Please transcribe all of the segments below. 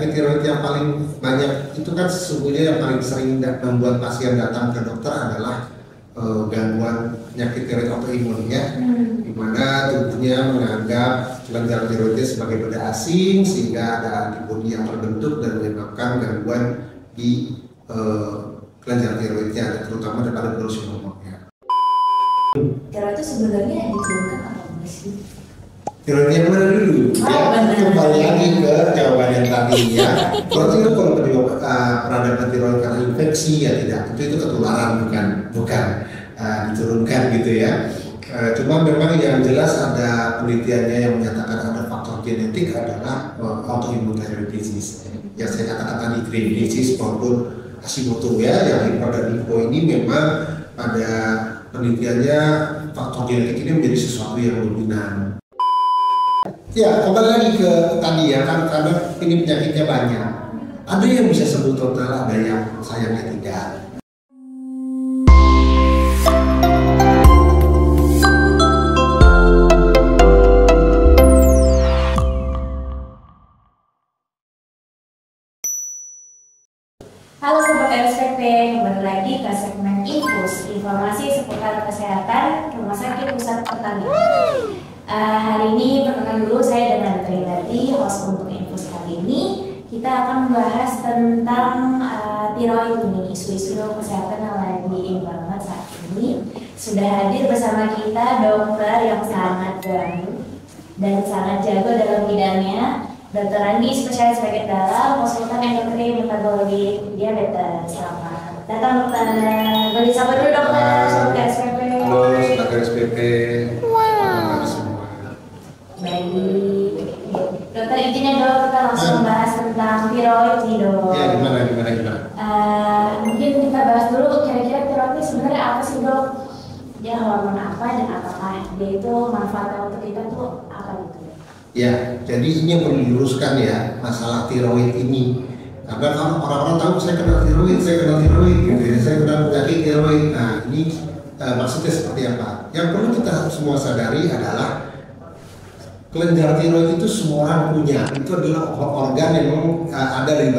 penyakit tiroid yang paling banyak itu kan sesungguhnya yang paling sering membuat pasien datang ke dokter adalah gangguan penyakit tiroid autoimun ya, di mana tubuhnya menganggap kelenjar tiroidnya sebagai benda asing sehingga ada antibodi yang terbentuk dan menyebabkan gangguan di kelenjar tiroidnya, terutama pada produksi hormonnya. Tiroid itu sebenarnya diturunkan atau enggak sih? Tiroid yang mana dulu? Kembali lagi ke jawaban yang tadi ya. Tiroid itu kalau peradaban tiroid karena infeksi ya tidak, itu ketularan bukan diturunkan gitu ya. Cuma memang yang jelas ada penelitiannya yang menyatakan ada faktor genetik adalah autoimmune thyroid disease. Yang saya katakan tadi Graves' disease maupun Hashimoto ya, yang hiper dan hipo ini memang pada penelitiannya faktor genetik ini menjadi sesuatu yang dominan. Ya, kembali lagi ke tadi ya, kan karena ini penyakitnya banyak. Ada yang bisa sembuh total, ada yang sayangnya tidak. Halo Sobat RSPP, kembali lagi ke segmen Infus, informasi seputar kesehatan Rumah Sakit Pusat Pertamina. Hari ini perkenalkan dulu saya dengan Trinity, host untuk Infus kali ini. Kita akan membahas tentang tiroid ini, isu-isu kesehatan yang lagi in banget saat ini. Sudah hadir bersama kita dokter yang sangat baru dan sangat jago dalam bidangnya, Dr. Andi, spesialis penyakit dalam, konsultan endokrin metabologi diabetes. Selamat datang dokter. Beri sabar dulu dokter, Sobat RSPP. Halo Sobat RSPP. Baik, dokter izinnya dok, kita langsung membahas tentang tiroid nih dok. Ya, gimana? Mungkin kita bahas dulu kira-kira tiroid ini sebenarnya apa sih dok? Dia hormon apa dan apakah dia itu manfaatnya untuk kita tuh apa gitu? Ya, jadi ini yang perlu diluruskan ya, masalah tiroid ini. Karena kalau orang-orang tahu saya kena tiroid gitu ya, saya kena penyakit tiroid. Nah, ini maksudnya seperti apa? Yang perlu kita semua sadari adalah kelenjar tiroid itu semua orang punya. Itu adalah organ yang ada di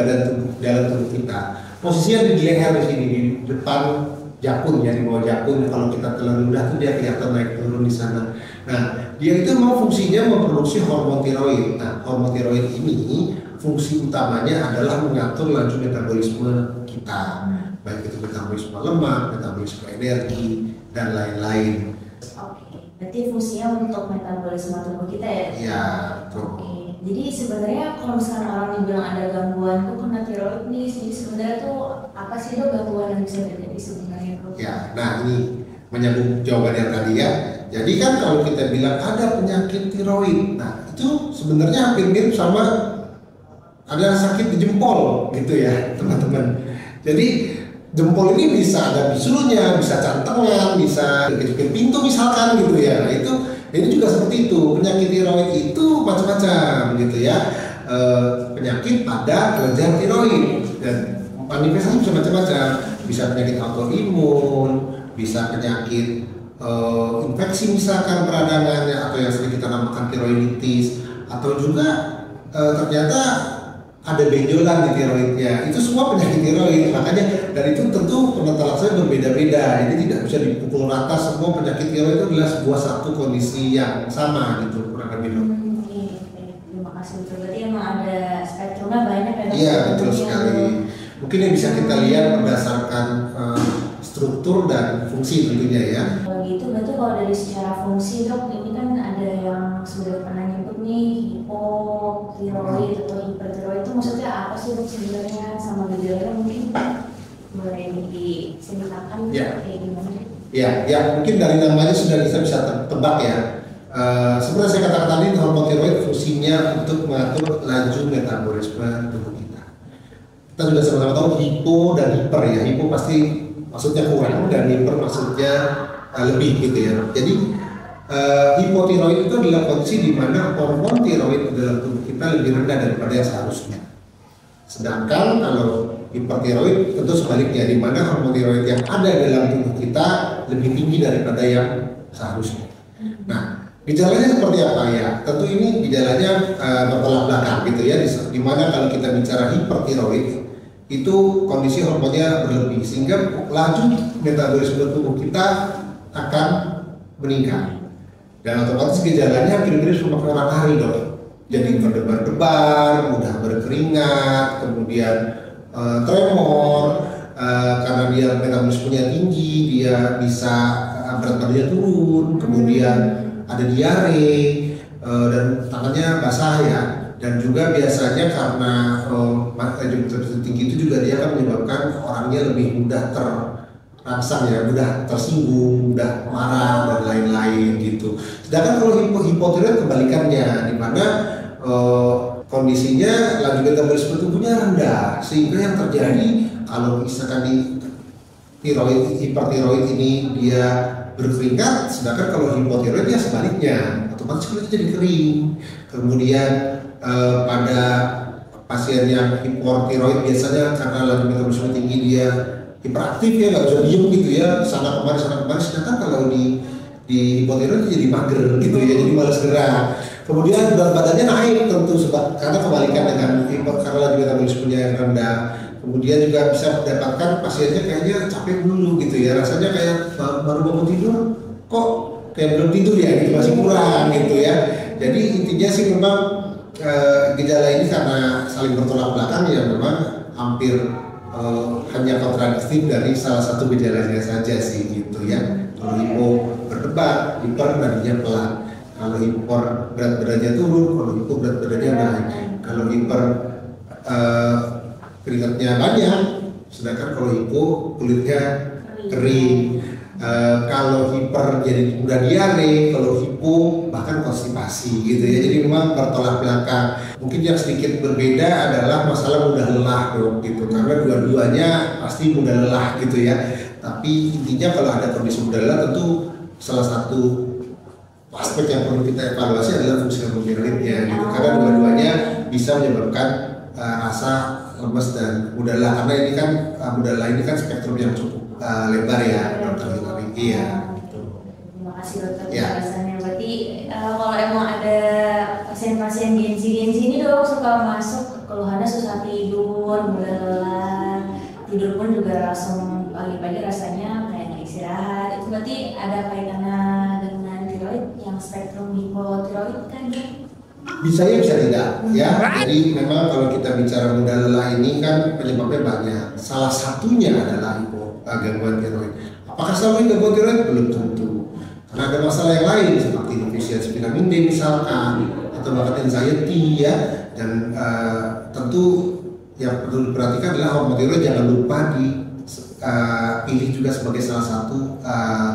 dalam tubuh kita. Posisinya di leher di sini, di depan jakun ya, di bawah jakun. Kalau kita telan ludah tuh dia kelihatan naik turun di sana. Nah, dia itu mau fungsinya memproduksi hormon tiroid. Nah, hormon tiroid ini fungsi utamanya adalah mengatur laju metabolisme kita, baik itu metabolisme lemak, metabolisme energi, dan lain-lain. Oke, berarti fungsinya untuk metabolisme tubuh kita ya? Iya, betul. Oke, jadi sebenarnya kalau misalnya orang yang bilang ada gangguan tuh kena tiroid nih, jadi sebenarnya tuh apa sih dok gangguan yang bisa terjadi sebenarnya? Ya, nah ini menyambung jawaban yang tadi ya. Jadi kan kalau kita bilang ada penyakit tiroid, nah itu sebenarnya hampir mirip sama ada sakit di jempol gitu ya teman-teman. Jadi jempol ini bisa ada bisulnya, bisa cantengan, bisa kejepit pintu misalkan gitu ya. Nah itu ini juga seperti itu. Penyakit tiroid itu macam-macam gitu ya. Penyakit pada kelenjar tiroid dan manifestasi bisa macam-macam. Bisa penyakit autoimun, bisa penyakit infeksi misalkan peradangannya, atau yang sering kita namakan tiroiditis, atau juga ternyata ada benjolan di tiroidnya. Itu semua penyakit tiroid. Makanya dari itu tentu penetelasannya berbeda-beda. Ini tidak bisa dipukul rata semua penyakit tiroid itu adalah sebuah satu kondisi yang sama gitu kurang lebih dok. Terima kasih. Berarti emang ada spektrumnya banyak ya? Iya betul sekali. Mungkin yang bisa kita lihat berdasarkan struktur dan fungsi tentunya ya. Kalau gitu berarti kalau dari secara fungsi dok, ini kan ada yang sudah pernah nyebut nih hipotiroid atau hipertiroid, itu maksudnya apa sih dok sebenarnya, sama gejalanya mungkin boleh diceritakan kayak gimana? Ya mungkin dari namanya sudah bisa tebak ya. Sebenarnya saya katakan tadi hormon tiroid fungsinya untuk mengatur laju metabolisme tubuh kita. Kita sudah sama-sama tahu hipo dan hiper ya. Hipo pasti maksudnya kurang dan hiper maksudnya lebih gitu ya. Jadi hipotiroid itu adalah kondisi di mana hormon tiroid dalam tubuh kita lebih rendah daripada yang seharusnya. Sedangkan kalau hipertiroid tentu sebaliknya, di mana hormon tiroid yang ada dalam tubuh kita lebih tinggi daripada yang seharusnya. Nah, Gejalanya seperti apa ya? Tentu ini gejalanya bertolak belakang gitu ya. Di mana kalau kita bicara hipertiroid itu kondisi hormonnya berlebih sehingga laju metabolisme tubuh kita akan meningkat. Dan otomatis gejalanya hampir-hampir seperti orang hari dong. Jadi berdebar-debar, mudah berkeringat, kemudian tremor, karena dia metabolismenya tinggi, dia bisa berat badannya turun, kemudian ada diare, dan tangannya basah ya. Dan juga biasanya karena metabolisme tinggi itu juga dia akan menyebabkan orangnya lebih mudah terangsang ya, mudah tersinggung, mudah marah dan lain-lain gitu. Sedangkan kalau hipotiroid kebalikannya, di mana kondisinya laju metabolisme tubuhnya rendah, sehingga yang terjadi kalau misalkan di hipertiroid ini dia berkeringat, sedangkan kalau hipotiroid ya sebaliknya, otomatis kulitnya jadi kering. Kemudian pada pasien yang hipotiroid biasanya karena laju metabolisme tinggi dia hiperaktif ya, nggak bisa diem gitu ya, sana kemari. Sedangkan kalau di hipotiroid jadi mager gitu ya, jadi malas gerak. Kemudian berat badannya naik tentu karena kebalikan dengan karena laju metabolismenya yang rendah. Kemudian juga bisa mendapatkan pasiennya kayaknya capek dulu gitu ya, rasanya kayak baru bangun tidur kok kayak belum tidur ya, gitu masih kurang gitu ya. Jadi intinya sih memang gejala ini karena saling bertolak belakang ya, memang hampir hanya kontradiktif dari salah satu gejalanya saja sih gitu ya. Kalau hipo berdebar, hiper nadinya pelan. Kalau hiper berat badannya turun, kalau hipo berat badannya naik. Kalau hiper keringatnya banyak, sedangkan kalau hipo kulitnya kering. Kalau hiper jadi mudah diare, kalau hipo bahkan konstipasi gitu ya. Jadi memang bertolak belakang. Mungkin yang sedikit berbeda adalah masalah mudah lelah dong gitu, karena dua-duanya pasti mudah lelah gitu ya. Tapi intinya kalau ada kondisi mudah lelah, tentu salah satu aspek yang perlu kita evaluasi adalah fungsi hormonnya gitu, karena dua-duanya bisa menyebabkan rasa lemes dan mudah lelah, karena ini kan mudah lelah ini kan spektrum yang cukup lebar ya, dokter Hilary. Iya. Terima kasih dokter Ya. penjelasannya. Berarti kalau emang ada pasien-pasien Gen Z ini dok suka masuk keluhannya susah tidur, mudah lelah, tidur pun juga langsung pagi-pagi rasanya kayak istirahat. Itu berarti ada kaitannya dengan tiroid yang spektrum hipotiroid kan? Bisa ya, bisa tidak ya. Jadi memang kalau kita bicara mudah lelah ini kan penyebabnya banyak. Salah satunya adalah gangguan tiroid. Apakah selalu gangguan tiroid? Belum tentu. Karena ada masalah yang lain seperti defisiensi vitamin D misalkan, atau bahkan anxiety ya. Dan tentu yang perlu diperhatikan adalah hormon tiroid jangan lupa dipilih juga sebagai salah satu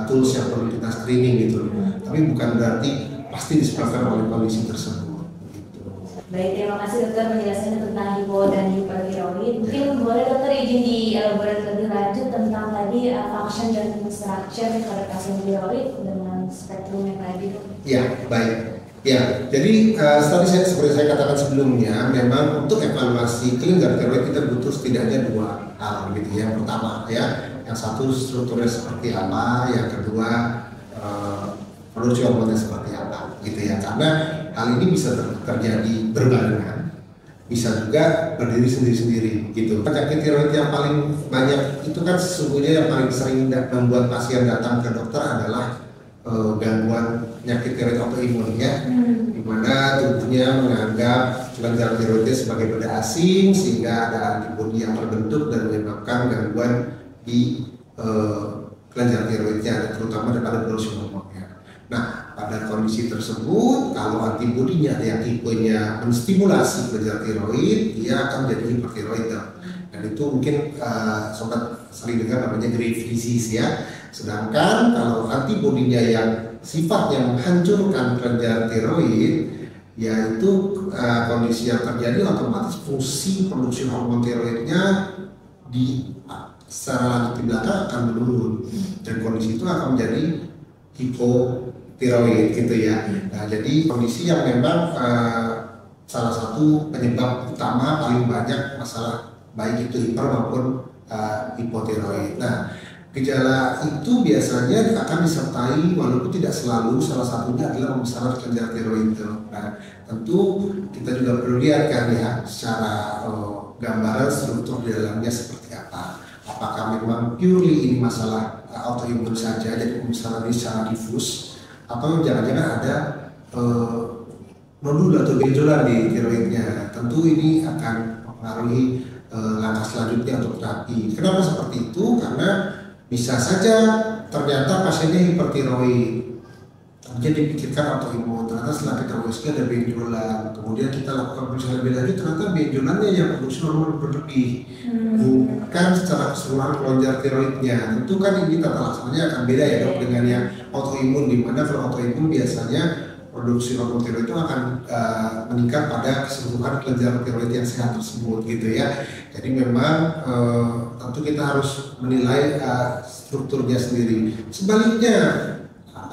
tools yang perlu kita screening gitu. Tapi bukan berarti pasti disebabkan oleh kondisi tersebut. Baik, terima kasih dokter penjelasannya tentang hipo dan hipertiroid. Mungkin boleh dokter izin dielaborasi lebih lanjut tentang tadi function dan structure pada pasien tiroid dengan spektrum yang tadi dok. Ya, baik. Ya, jadi seperti saya katakan sebelumnya, memang untuk evaluasi klinik tiroid kita butuh setidaknya dua hal gitu. Yang pertama ya, yang satu strukturnya seperti apa, yang kedua produksi hormonnya seperti apa gitu ya. Karena hal ini bisa terjadi berbarengan, bisa juga berdiri sendiri-sendiri gitu. Penyakit tiroid yang paling banyak itu kan sesungguhnya yang paling sering membuat pasien datang ke dokter adalah gangguan penyakit tiroid autoimun ya, di mana tubuhnya menganggap kelenjar tiroidnya sebagai benda asing sehingga ada antibodi yang terbentuk dan menyebabkan gangguan di kelenjar tiroidnya, terutama pada produksi hormonnya. Nah, pada kondisi tersebut, kalau antibodinya ada yang tipenya menstimulasi kelenjar tiroid, dia akan menjadi hipertiroid. Dan itu mungkin sobat sering dengar namanya Graves' disease ya. Sedangkan kalau antibodinya yang sifatnya menghancurkan kelenjar tiroid, yaitu kondisi yang terjadi otomatis fungsi produksi hormon tiroidnya secara lanjut di belakang akan menurun, dan kondisi itu akan menjadi hipotiroid gitu ya. Nah, jadi kondisi yang memang salah satu penyebab utama paling banyak masalah baik itu hiper maupun hipotiroid. Nah, Gejala itu biasanya akan disertai, walaupun tidak selalu, salah satunya adalah pembesaran kelenjar tiroid. Nah, tentu kita juga perlu lihat kan ya secara gambaran struktur di dalamnya seperti apa. Apakah memang purely ini masalah autoimun saja, jadi pembesaran ini secara difus, atau jangan-jangan ada nodul atau benjolan di tiroidnya. Tentu ini akan mempengaruhi langkah selanjutnya untuk terapi. Kenapa seperti itu? Karena bisa saja ternyata pasiennya hipertiroid, kemudian dipikirkan autoimun, ternyata setelah kita USG ada benjolan, kemudian kita lakukan pemeriksaan lebih lanjut, ternyata benjolannya yang produksi hormon berlebih, bukan secara keseluruhan kelenjar tiroidnya. Tentu kan ini tata laksananya akan beda ya dok dengan yang autoimun, di mana kalau autoimun biasanya produksi hormon tiroid itu akan meningkat pada keseluruhan kelenjar tiroid yang sehat tersebut gitu ya. Jadi memang tentu kita harus menilai strukturnya sendiri. Sebaliknya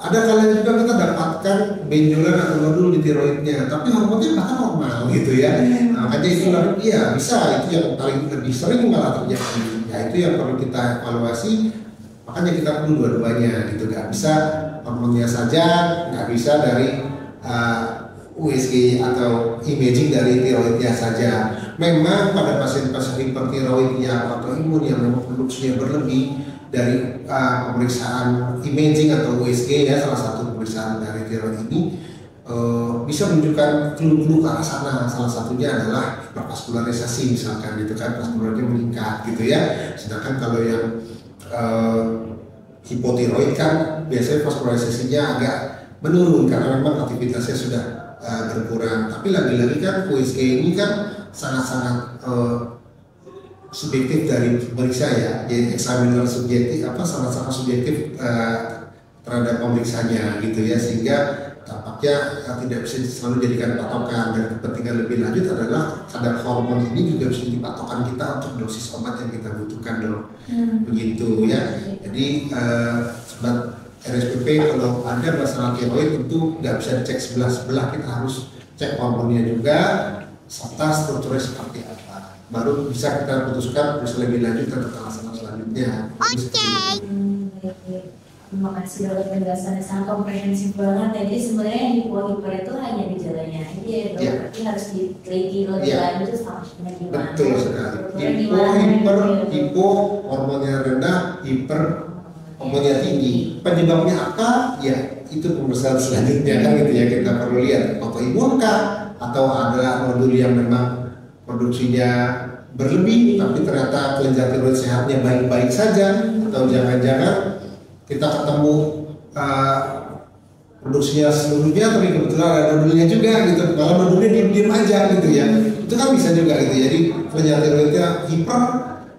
ada kalanya juga kita dapatkan benjolan atau nodul di tiroidnya, tapi hormonnya bahkan normal gitu ya. Nah, makanya itu ya bisa, itu yang paling lebih sering malah terjadi. Ya itu yang perlu kita evaluasi. Makanya kita perlu dua-duanya gitu, nggak bisa hormonnya saja, nggak bisa dari USG atau imaging dari tiroidnya saja. Memang pada pasien-pasien hipertiroid yang autoimun yang memang produksinya berlebih, dari pemeriksaan imaging atau USG ya, salah satu pemeriksaan dari tiroid ini bisa menunjukkan clue-clue ke arah sana. Salah satunya adalah hipervaskularisasi misalkan gitu kan, vaskularnya meningkat gitu ya. Sedangkan kalau yang hipotiroid kan biasanya vaskularisasinya agak menurun karena memang aktivitasnya sudah berkurang. Tapi lagi-lagi kan USG ini kan sangat-sangat subjektif dari pemeriksa ya, jadi examiner subjektif sangat-sangat subjektif terhadap pemeriksanya gitu ya, sehingga tampaknya tidak bisa selalu dijadikan patokan. Dan kepentingan lebih lanjut adalah kadar hormon ini juga bisa jadi patokan kita untuk dosis obat yang kita butuhkan dong. Begitu ya. Jadi sobat RSPP kalau ada masalah tiroid tentu nggak bisa dicek sebelah-sebelah, kita harus cek hormonnya juga serta strukturnya seperti apa, baru bisa kita putuskan bisa lebih lanjut ke tata selanjutnya. Terima kasih dokter, penjelasannya sangat komprehensif banget. Jadi sebenarnya yang hiper itu hanya gejalanya aja ya dok, tapi harus diteliti lebih lanjut sama gimana. Betul sekali. Hipo hormonnya rendah, hiper hormonnya tinggi. Penyebabnya apa? Ya itu pemeriksaan selanjutnya kan gitu ya, kita perlu lihat autoimun kah, atau ada nodul yang memang produksinya berlebih tapi ternyata kelenjar tiroid sehatnya baik-baik saja, atau jangan-jangan kita ketemu produksinya seluruhnya tapi kebetulan ada nodulnya juga gitu, kalau nodulnya diem-diem aja gitu ya, itu kan bisa juga gitu. Jadi kelenjar tiroidnya hiper,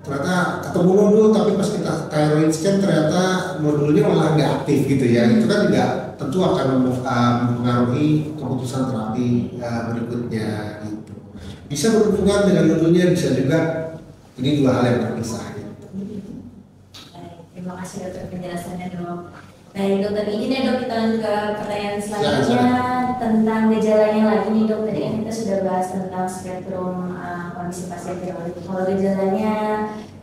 ternyata ketemu nodul tapi pas kita thyroid scan ternyata nodulnya malah nggak aktif gitu ya, itu kan juga tentu akan mempengaruhi keputusan terapi berikutnya gitu. Bisa berhubungan dengan nodulnya, bisa juga ini dua hal yang terpisah gitu. Terima kasih dokter penjelasannya dok. Baik dokter, izin ya dok kita lanjut ke pertanyaan selanjutnya tentang gejalanya lagi nih dok. Tadi kan kita sudah bahas tentang spektrum kondisi pasien tiroid. Kalau gejalanya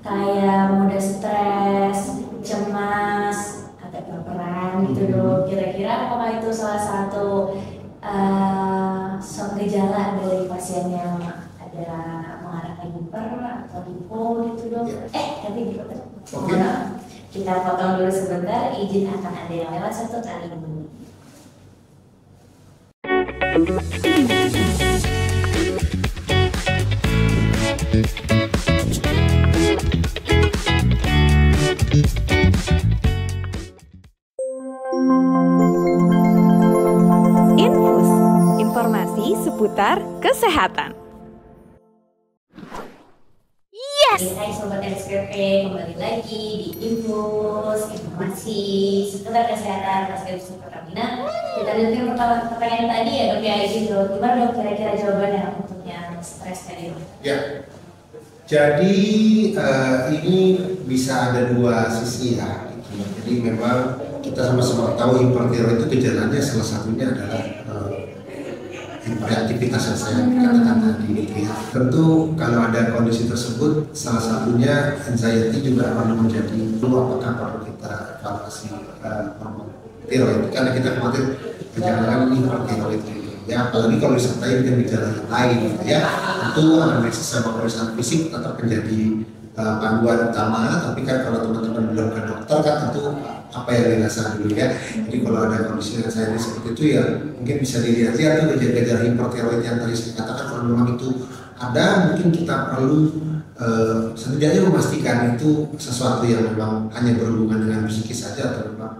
kayak mudah stres, cemas, atau berperan gitu dok. Kira-kira apakah itu salah satu gejala dari pasien yang ada mengarah ke hiper atau hipo gitu dok? Tapi gitu dok. Kita potong dulu sebentar, izin akan ada yang lewat satu kali ini. Infus, informasi seputar kesehatan. Hai sobat RSPP, kembali lagi di Infus, informasi seputar kesehatan pasca Pertamina. Kita lanjutkan pertanyaan tadi ya dok ya, izin dok, gimana dok kira-kira jawabannya untuk yang stres tadi dok? Ya, jadi ini bisa ada dua sisi ya gitu. Jadi memang kita sama-sama tahu hipertiroid itu gejalanya salah satunya adalah beraktivitas yang saya katakan tadi gitu ya. Tentu kalau ada kondisi tersebut, salah satunya anxiety juga perlu menjadi apakah perlu kita evaluasi hormon tiroid, karena kita khawatir jangan-jangan ini hipertiroid gitu ya, apalagi kalau disertai dengan gejala yang lain gitu ya. Tentu anamnesis sama pemeriksaan fisik tetap menjadi panduan utama, tapi kan kalau teman-teman belum ke dokter kan tentu apa yang dirasakan dulu ya. Jadi kalau ada kondisi yang saya seperti itu ya mungkin bisa dilihat-lihat tuh gejala-gejala hipertiroid yang tadi saya katakan. Kalau memang itu ada, mungkin kita perlu setidaknya memastikan itu sesuatu yang memang hanya berhubungan dengan psikis saja atau memang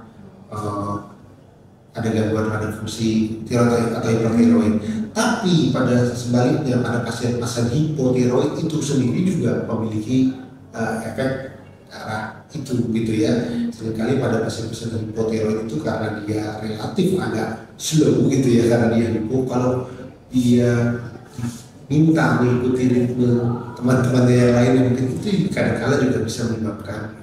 ada gangguan pada fungsi tiroid atau hipertiroid. Tapi pada sebaliknya pada pasien-pasien hipotiroid itu sendiri juga memiliki efek ke arah itu gitu ya. Seringkali pada pasien-pasien hipotiroid itu karena dia relatif agak slow gitu ya, karena dia hipo, kalau dia minta mengikuti ritme teman-teman yang lain yang mungkin itu kadang-kala juga bisa menyebabkan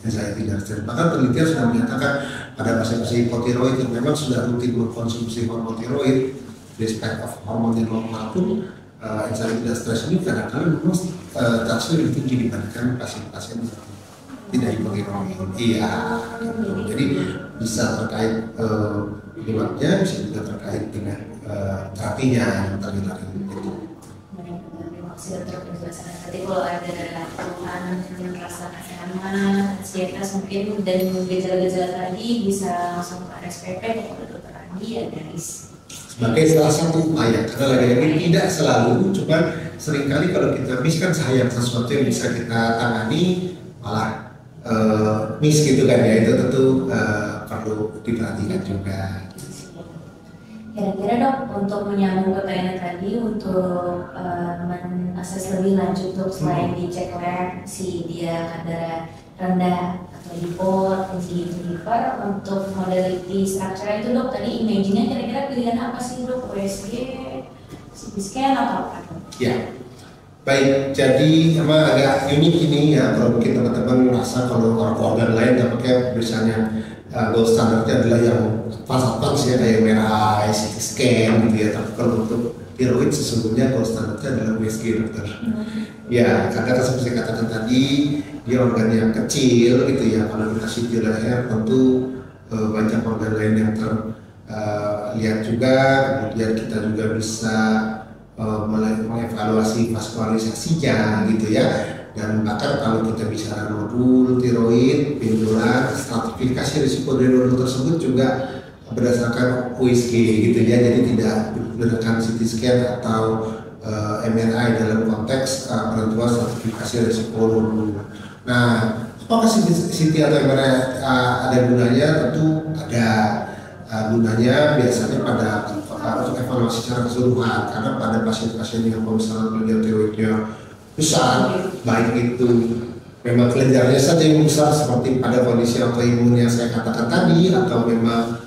anxiety dan stres. Bahkan penelitian sudah menyatakan pada pasien-pasien hipotiroid yang memang sudah rutin mengkonsumsi hormon tiroid, respect of hormon yang normal pun anxiety dan stres ini kadang-kadang memang tasnya lebih tinggi dibandingkan pasien-pasien yang tidak hipotiroid. Iya, gitu. Jadi bisa terkait penyebabnya, bisa juga terkait dengan terapinya yang tadi gitu. Nanti kalau ada keluhan yang merasa nyaman, anxietas mungkin dan gejala-gejala tadi bisa langsung ke RSPP atau ke dokter Andi ya guys. Sebagai salah satu upaya, karena lagi-lagi tidak selalu, cuma seringkali kalau kita miss kan sayang sesuatu yang bisa kita tangani malah miss gitu kan ya, itu tentu perlu diperhatikan juga. Kira-kira dok, untuk menyambung pertanyaan tadi, untuk mengakses lebih lanjut dok, selain dicek lab si dia kadar rendah atau hipo, tinggi hiper, untuk modality structure itu dok, tadi imagingnya kira-kira pilihan apa sih dok? USG, CT scan atau apa? Ya, baik. Jadi emang agak unik ini ya, kalau mungkin teman-teman merasa kalau organ lain tampaknya misalnya gold standarnya adalah yang advance ya, kayak MRI, CT scan gitu ya. Tapi kalau untuk tiroid sesungguhnya gold standarnya adalah USG dokter. Ya, karena seperti saya katakan tadi dia organ yang kecil gitu ya. Kalau kita CT leher tentu banyak organ lain yang terlihat juga. Kemudian kita juga bisa mengevaluasi vaskularisasinya gitu ya. Dan bahkan kalau kita bicara nodul tiroid, pendular, stratifikasi risiko dari nodul tersebut juga berdasarkan USG gitu ya, jadi tidak berdasarkan CT scan atau MRI dalam konteks penentuan stratifikasi risiko nodul. Nah, apakah CT atau MRI ada gunanya? Tentu ada gunanya biasanya pada untuk evaluasi secara keseluruhan, karena pada pasien-pasien yang misalnya kelenjar tiroidnya besar, baik itu memang kelenjarnya saja yang besar seperti pada kondisi autoimun yang saya katakan tadi, atau memang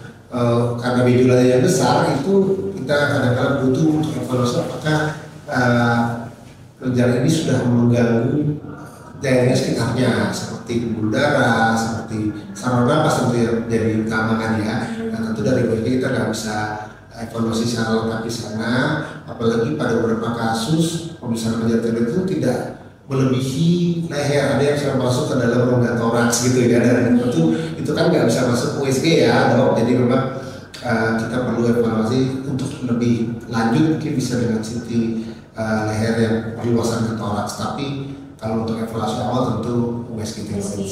karena medulanya yang besar, itu kita kadang-kadang butuh untuk evaluasi apakah kelenjar ini sudah mengganggu daerah sekitarnya seperti pembuluh darah, seperti saluran napas, tentu yang jadi utama kan ya. Nah, tentu dari berarti kita nggak bisa evaluasi secara lengkap di sana, apalagi pada beberapa kasus pemeriksaan kelenjar tiroid itu tidak melebihi leher, ada yang sudah masuk ke dalam rongga toraks gitu ya, dan itu kan nggak bisa masuk USG ya dok. Jadi memang kita perlu evaluasi untuk lebih lanjut, mungkin bisa dengan CT leher yang perluasan ke toraks, tapi kalau untuk evaluasi awal tentu USG tiroid.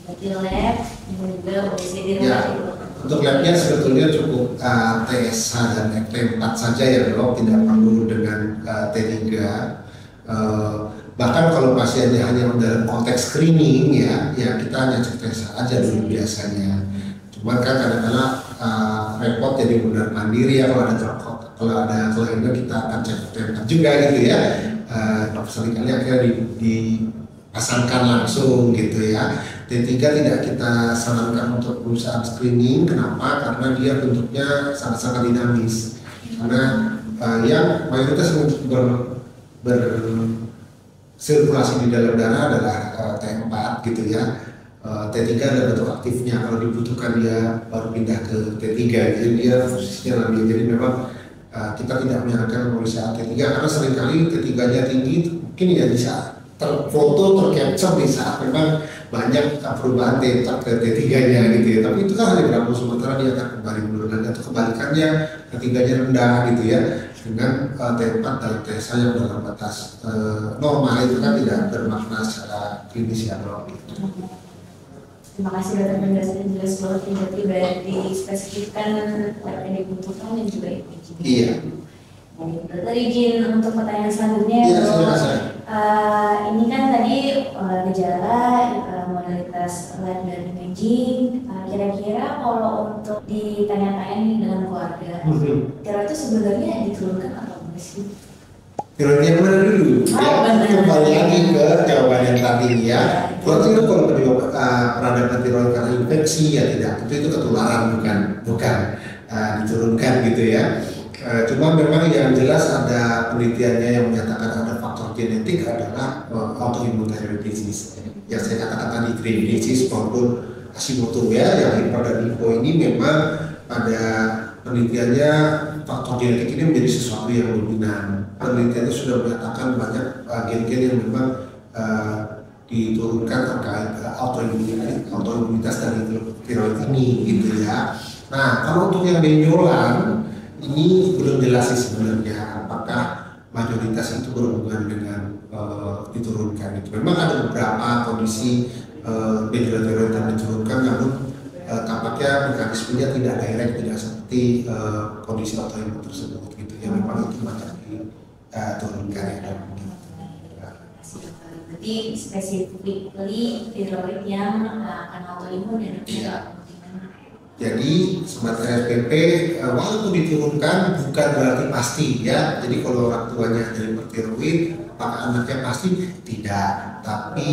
Berarti lab juga USG ya. Untuk labnya sebetulnya cukup TSH dan FT4 saja ya dok, tidak perlu dengan T3. Bahkan kalau pasiennya hanya dalam konteks screening ya kita hanya cek TSH aja dulu biasanya. Cuman kan kadang-kadang repot jadi benar mandiri ya, kalau ada kelainan kita akan cek FT4 juga gitu ya. Seringkali akhirnya dipasangkan langsung gitu ya. T3 tidak kita sarankan untuk perusahaan screening. Kenapa? Karena dia bentuknya sangat-sangat dinamis. Karena yang mayoritas bersirkulasi di dalam darah adalah T4 gitu ya. T3 adalah bentuk aktifnya. Kalau dibutuhkan dia baru pindah ke T3. Jadi dia posisinya labil. Jadi memang kita tidak menyarankan pemeriksaan T3 karena seringkali T3-nya tinggi, mungkin ya bisa terfoto, tercapture di saat memang banyak perubahan ke T3-nya gitu ya. Tapi itu kan hanya berlaku sementara, dia akan kembali menurun, atau kebalikannya T3-nya rendah gitu ya, dengan T4 dan T1 yang dalam batas normal itu kan tidak bermakna secara klinis ya kalau gitu. Terima kasih dokter, penjelasan jelas banget, tiba-tiba dispesifikkan apa yang dibutuhkan dan juga EKG. Iya. Dokter izin untuk pertanyaan selanjutnya. Iya, silakan. Ini kan tadi gejala modalitas lab dan imaging. Kira-kira kalau untuk ditanya-tanya dengan keluarga, kira itu sebenarnya diturunkan atau enggak sih? Tiroid yang mana dulu? Kembali lagi ke jawaban yang tadi ya. Berarti itu kalau peradaban tiroid karena infeksi ya tidak, itu ketularan bukan diturunkan gitu ya. Cuma memang yang jelas ada penelitiannya yang menyatakan ada faktor genetik adalah autoimmune thyroid disease. Yang saya katakan tadi Graves' disease maupun Hashimoto ya, yang hiper dan hipo ini memang pada penelitiannya faktor genetik ini menjadi sesuatu yang dominan. Penelitiannya sudah menyatakan banyak gen-gen yang memang diturunkan terkait autoimunitas dari tiroid ini gitu ya. Nah, kalau untuk yang benjolan ini belum jelas sih sebenarnya apakah mayoritas itu berhubungan dengan diturunkan itu. Memang ada beberapa kondisi benjolan tiroid yang diturunkan, namun tampaknya mekanismenya tidak direct, tidak seperti kondisi autoimun tersebut gitu ya. Memang itu banyak diturunkan ya. Berarti specifically tiroid yang akan autoimun dan Jadi sobat RSPP walaupun diturunkan bukan berarti pasti ya. Jadi kalau orang tuanya ada hipertiroid, apakah anaknya pasti? Tidak, tapi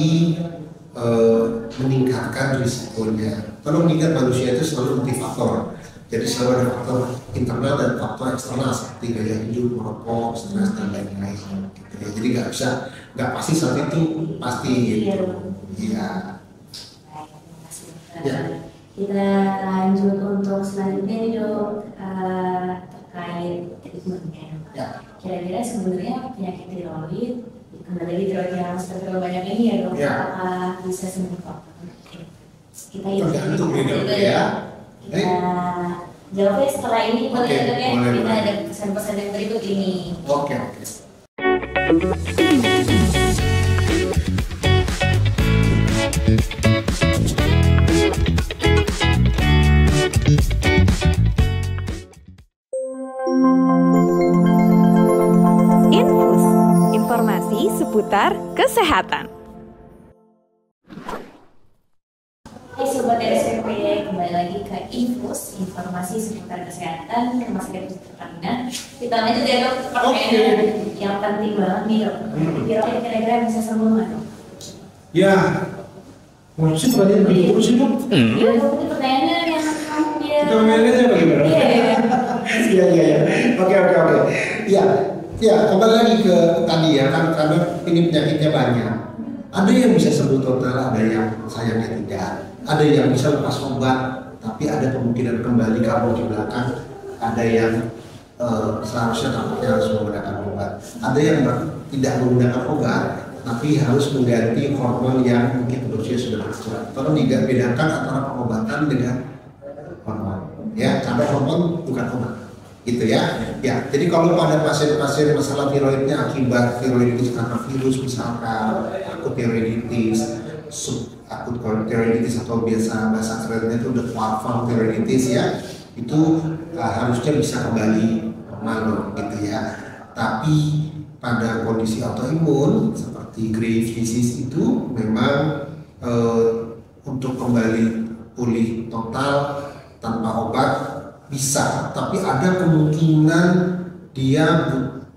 meningkatkan risikonya. Kalau meningkat manusia itu selalu multifaktor. Jadi selalu ada faktor internal dan faktor eksternal seperti gaya hidup, merokok, stres dan lain-lain. Gitu ya. Jadi nggak pasti saat itu pasti gitu. Iya. Ya. Kita lanjut untuk selanjutnya nih dok, terkait treatmentnya. Ya. Kira-kira sebenarnya penyakit tiroid, kembali lagi tiroid yang terlalu banyak ini ya dok, ya. apakah bisa sembuh kok? Kita tergantung nih dok ya. Jawabnya setelah ini boleh ya dok ya. Boleh, Kita boleh. ada pesan-pesan yang berikut ini. Oke. Infus, informasi seputar kesehatan. Hai Sobat RSPP, kembali lagi ke Infus, informasi seputar kesehatan Rumah Sakit Pertamina. Kita lanjut ya dok, pertanyaan yang penting banget nih dok. Kira-kira bisa sembuh nggak dok? Ya, maksudnya pertanyaan berikut sih dok. Iya dok, ini pertanyaannya yang dia. Kita ngomongin aja bagaimana? Iya. Oke. Ya, kembali lagi ke tadi ya, kan karena ini penyakitnya banyak. Ada yang bisa sembuh total, ada yang sayangnya tidak. Ada yang bisa lepas obat, tapi ada kemungkinan kembali kabur di belakang. Ada yang seharusnya tampaknya harus menggunakan obat. Ada yang tidak menggunakan obat, tapi harus mengganti hormon yang mungkin dosisnya sudah berkurang. Tolong bedakan antara pengobatan dengan hormon. Ya, karena hormon bukan obat. Gitu ya. Ya, jadi kalau pada pasien-pasien masalah tiroidnya akibat tiroiditis karena virus misalkan, akut tiroiditis, akut tiroiditis atau biasa bahasa kerennya itu udah warfang tiroiditis ya, itu harusnya bisa kembali normal gitu ya. Tapi pada kondisi autoimun seperti Graves' disease itu memang untuk kembali pulih total tanpa obat bisa, tapi ada kemungkinan dia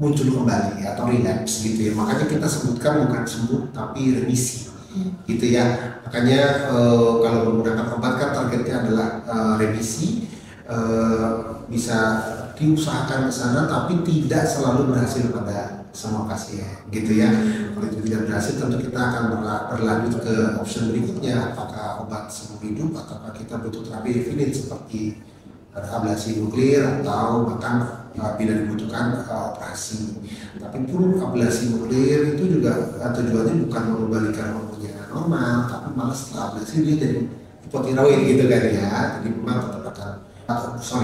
muncul kembali atau relapse gitu ya. Makanya kita sebutkan bukan sembuh tapi remisi gitu ya. Makanya kalau menggunakan obat kan targetnya adalah remisi, bisa diusahakan ke sana tapi tidak selalu berhasil pada semua pasien gitu ya. Kalau itu tidak berhasil tentu kita akan berlanjut ke opsi berikutnya, apakah obat seumur hidup atau kita butuh terapi definit seperti ablasi nuklir atau bahkan bila dibutuhkan operasi. Tapi pun ablasi nuklir itu juga tujuannya bukan mengembalikan hormonnya normal, tapi malah setelah ablasi dia jadi hipotiroid gitu kan ya. Jadi memang tetap akan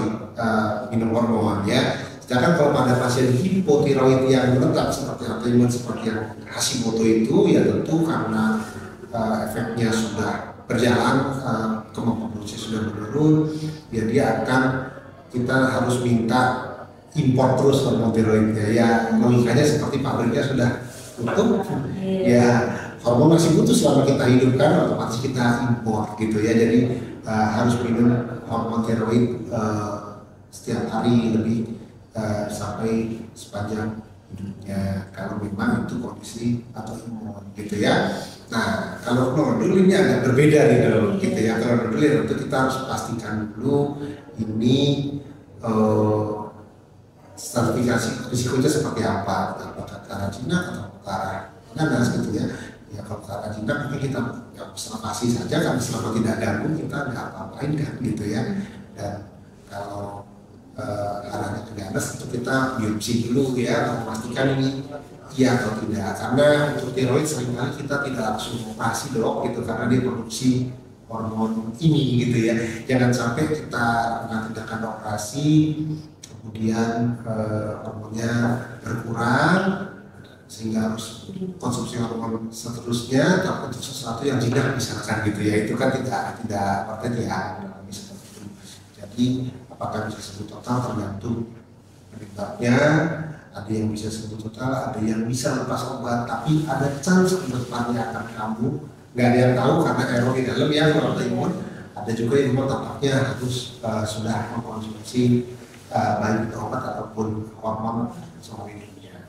minum hormon ya. Sedangkan kalau pada pasien hipotiroid yang menetap seperti autoimun seperti yang Hashimoto itu ya tentu karena efeknya sudah berjalan, kemampuan produksi sudah menurun, ya dia akan, kita harus minta impor terus hormon tiroidnya. Ya logikanya seperti pabriknya sudah tutup, ya hormon masih butuh selama kita hidup kan, otomatis kita impor gitu ya. Jadi harus minum hormon tiroid setiap hari lebih sampai sepanjang hidupnya kalau memang itu kondisi autoimun gitu ya. Nah, kalau nodul ini agak berbeda nih dong, gitu ya. Kalau nodul ya tentu kita harus pastikan dulu ini stratifikasi risikonya seperti apa, apakah ke arah jinak atau ke arah ganas gitu ya. Ya kalau ke arah jinak mungkin kita observasi saja kan, selama tidak ganggu kita nggak apa-apain kan gitu ya. Dan kalau arahnya ke ganas itu kita biopsi dulu ya, memastikan ini iya atau tidak, karena untuk tiroid seringkali kita tidak langsung operasi dok gitu karena dia produksi hormon ini gitu ya. Jangan sampai kita tindakan operasi kemudian hormonnya berkurang sehingga harus konsumsi hormon seterusnya, tapi untuk sesuatu yang jinak misalkan gitu ya, itu kan tidak worth it ya. Jadi apakah bisa sembuh total tergantung penyebabnya. Ada yang bisa sembuh total, ada yang bisa lepas obat, tapi ada chance ke depannya akan kambuh. Nggak ada yang tahu karena error di dalam ya kalau autoimun. Ada juga yang memang tampaknya harus sudah mengkonsumsi baik itu obat ataupun hormon selama hidupnya.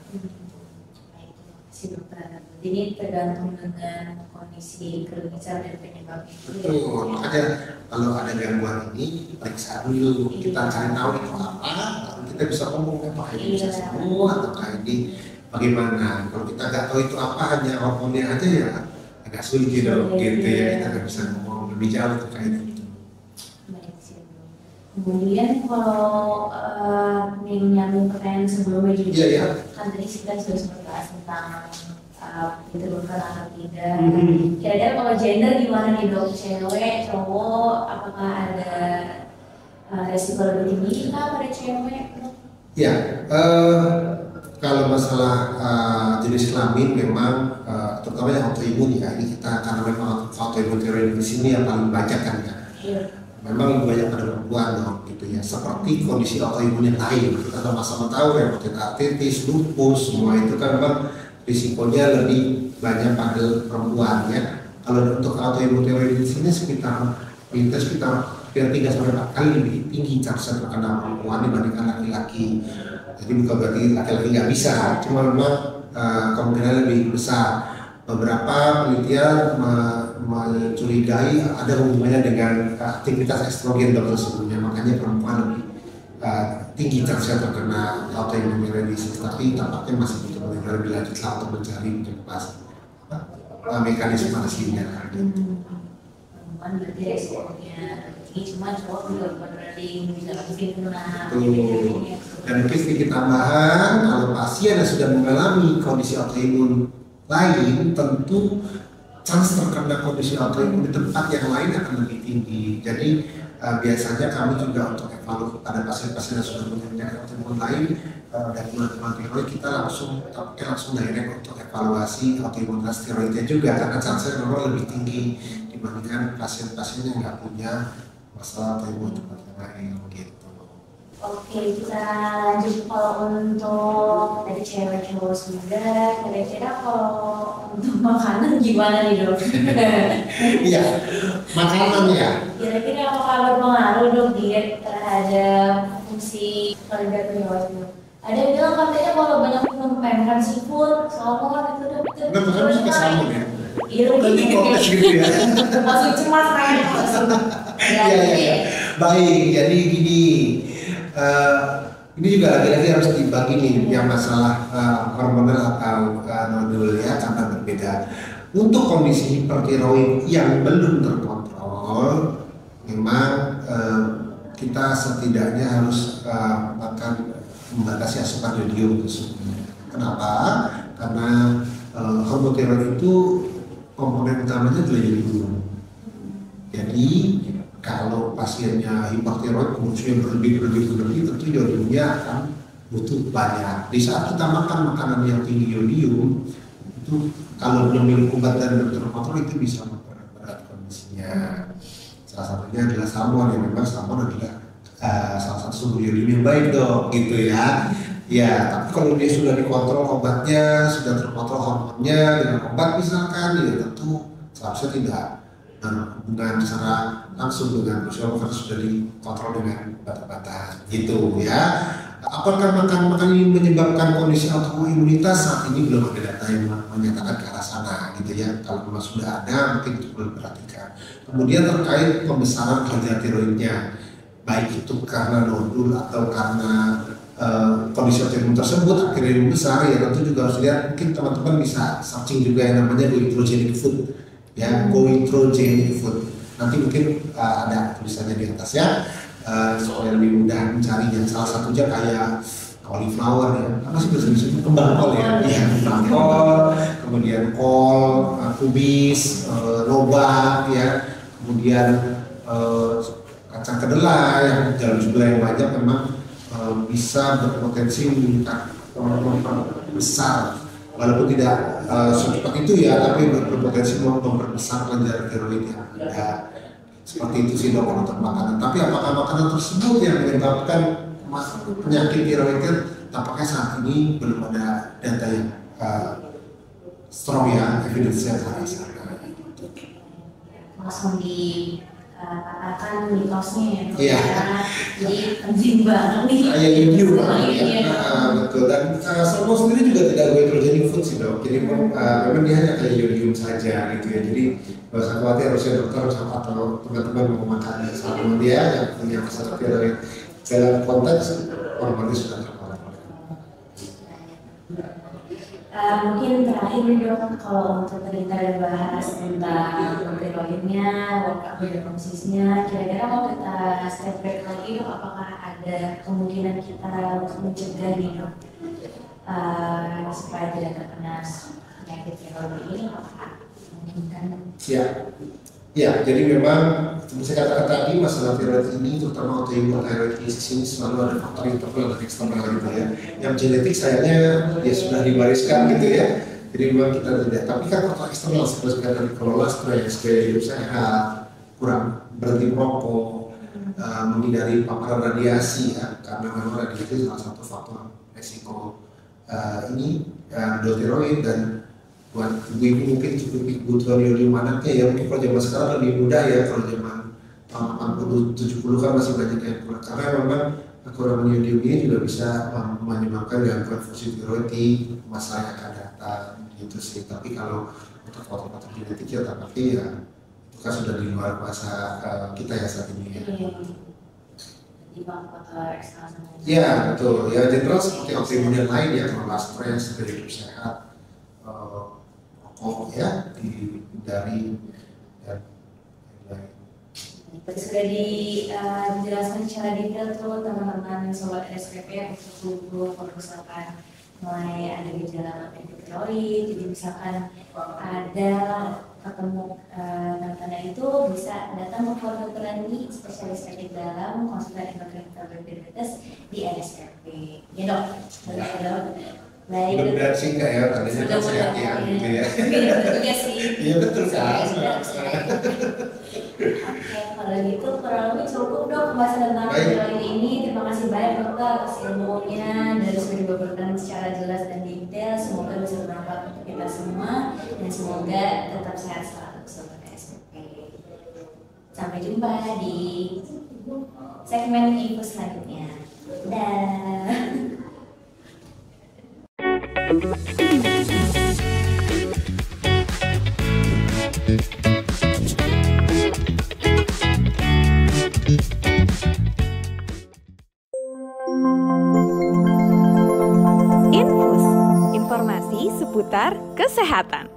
Si dokter, jadi tergantung dengan kondisi klinisnya dan penyebab itu. Betul, makanya kalau ada gangguan ini periksa dulu, kita cari tahu itu apa, lalu kita bisa ngomong apakah ini bisa sembuh ataukah ini bagaimana. Kalau kita nggak tahu itu apa, hanya hormonnya aja ya agak sulit gitu ya, kita nggak bisa ngomong lebih jauh terkait itu. Kemudian kalau menyambung pertanyaan sebelumnya juga, kan tadi kita sudah sempat bahas tentang diteruskan atau tidak. Kira-kira kalau gender gimana nih dok? Cewek, cowok, apakah ada resiko lebih tinggi kah pada cewek? Ya, kalau masalah jenis kelamin memang terutama yang autoimun ya, ini kita karena memang autoimun tiroid di sini yang paling banyak kan ya. Memang lebih banyak pada perempuan dong gitu ya, seperti kondisi autoimun yang lain. Kita sama-sama tahu rheumatoid arthritis, lupus, semua itu kan memang risikonya lebih banyak pada perempuan ya. Kalau untuk autoimun tiroid di sini sekitar 3 sampai 4 kali lebih tinggi chance terkena perempuan dibandingkan laki-laki. Jadi bukan berarti laki-laki nggak bisa, cuma memang kemungkinan lebih besar. Beberapa penelitian mencurigai ada hubungannya dengan aktivitas estrogen dokter sebelumnya, makanya perempuan lebih tinggi chance terkena autoimmune disease, tapi tampaknya masih butuh penelitian lebih lanjut lah untuk mencari mekanisme aslinya. Perempuan berarti resikonya tinggi, cuma cowok juga berarti bisa mungkin kena. Dan mungkin sedikit tambahan, kalau pasien yang sudah mengalami kondisi autoimun lain, tentu chance terkena kondisi autoimun di tempat yang lain akan lebih tinggi. Jadi biasanya kami juga untuk evaluasi pada pasien-pasien yang sudah punya penyakit autoimun lain dari bulan tiroid, kita langsung direct untuk evaluasi autoimunitas tiroidnya juga, karena chance memang lebih tinggi dibandingkan pasien-pasien yang nggak punya masalah autoimun tempat yang lain gitu. Oke, kita lanjut. Kalau untuk dari cewek cowok sudah, kira-kira kalau untuk makanan gimana nih dok? Iya, makanan ya. Kira-kira apakah berpengaruh dok diet terhadap fungsi pada tiroid? Ada yang bilang katanya kalau banyak minum pemkan seafood, salmon itu dok. Kamu suka salmon ya? Iya, tadi protes gitu ya. Langsung cemas kan? Iya. Baik, jadi gini. Ini juga lagi-lagi harus dibagi nih yang masalah hormonal atau nodul ya, karena berbeda. Untuk kondisi hipertiroid yang belum terkontrol, memang kita setidaknya harus makan membatasi asupan yodium tersebut. Kenapa? Karena hormon tiroid itu komponen utamanya adalah yodium. Jadi kalau pasiennya hipertiroid kemudian berlebih, tentu yodiumnya akan butuh banyak. Di saat kita makan makanan yang tinggi yodium, itu kalau belum minum obat dan belum terkontrol itu bisa memperberat kondisinya. Salah satunya adalah salmon, yang memang salmon adalah salah satu sumber yodium yang baik dong, gitu ya. Ya, tapi kalau dia sudah dikontrol obatnya, sudah terkontrol hormonnya dengan obat misalkan, ya tentu seharusnya tidak berhubungan secara langsung dengan usia karena sudah dikontrol dengan obat-obatan, gitu ya. Apakah makan ini menyebabkan kondisi autoimunitas? Saat ini belum ada data yang menyatakan ke arah sana, gitu ya. Kalau memang sudah ada, mungkin itu perlu diperhatikan. Kemudian terkait pembesaran kelenjar tiroidnya, baik itu karena nodul atau karena kondisi autoimun tersebut akhirnya membesar, ya tentu juga harus lihat. Mungkin teman-teman bisa searching juga yang namanya goitrogenic food, ya, goitrogenic food. Nanti mungkin ada tulisannya di atas ya, supaya lebih mudah mencarinya. Salah satunya kayak cauliflower ya, apa sih bahasa Indonesia, kembang kol ya, iya, kembang kol, kemudian kol, kubis, lobak ya, kemudian kacang kedelai yang dalam jumlah yang banyak memang bisa berpotensi meningkat besar, walaupun tidak secepat itu ya, tapi berpotensi memperbesar kelenjar tiroid yang ada. Seperti itu sih dok untuk makanan. Tapi apakah makanan tersebut yang menyebabkan penyakit tiroid? Tampaknya saat ini belum ada data yang strong ya, evidence yang sangat besar. Langsung dikatakan mitosnya ya. Jadi penting banget nih. Kayak yodium ya. Betul. Dan salmon sendiri juga tidak goitrogenic food sih dok. Jadi memang dia hanya kayak yodium saja gitu ya. Jadi nggak usah khawatir, harusnya dokter atau teman-teman mau makan salmon dia yang punya masalah tiroid dalam konteks hormonnya sudah terkontrol. Mungkin terakhir dok, kalau untuk kita bahas tentang tiroidnya, workup dan dosisnya, kira-kira mau kita step back lagi dok, apakah ada kemungkinan kita untuk mencegah nih dok, supaya tidak terkena penyakit tiroid ini, apakah memungkinkan? Ya, jadi memang seperti saya katakan tadi, masalah tiroid ini terutama autoimmune thyroiditis ini selalu ada faktor internal dan eksternal gitu ya. Yang genetik sayangnya ya sudah diwariskan gitu ya. Jadi memang kita tidak. Tapi kan faktor eksternal seperti dari kelola stres, gaya hidup sehat, kurang berhenti merokok, menghindari paparan radiasi ya, karena memang radiasi salah satu faktor resiko ini tiroid. Dan buat ibu mungkin cukup kebutuhan yodium anaknya ya, mungkin kalau zaman sekarang lebih mudah ya, kalau zaman 80-70 kan masih banyak yang kurang, karena memang kekurangan yodium ini juga bisa menyebabkan gangguan fungsi tiroid di masa yang akan datang gitu sih. Tapi kalau untuk faktor-faktor genetik ya tapi ya itu kan sudah di luar kuasa kita ya saat ini ya. Ya betul ya, general seperti autoimun yang lain ya, kalau stres, gaya hidup sehat, rokok ya dihindari dan lain-lain. Tadi sudah dijelaskan secara detail tuh teman-teman sobat SPP untuk tubuh misalkan mulai ada gejala tiroid, jadi misalkan ada ketemu tanda-tanda itu bisa datang ke dokter Rani, spesialis penyakit dalam, konsultan endokrin diabetes di RSPP. Ya dok, betul dok. Baik. Mudah-mudahan sih enggak ya, tandanya kan sehat ya, gitu ya. Iya sih. Iya betul kan. Oke, kalau gitu kurang lebih cukup dok pembahasan tentang tiroid ini. Terima kasih banyak dokter atas ilmunya dan sudah dibabarkan secara jelas dan detail. Semoga bisa bermanfaat untuk kita semua dan semoga tetap sehat selalu sobat SPP. Sampai jumpa di segmen info selanjutnya. Dah. Infus, informasi seputar kesehatan.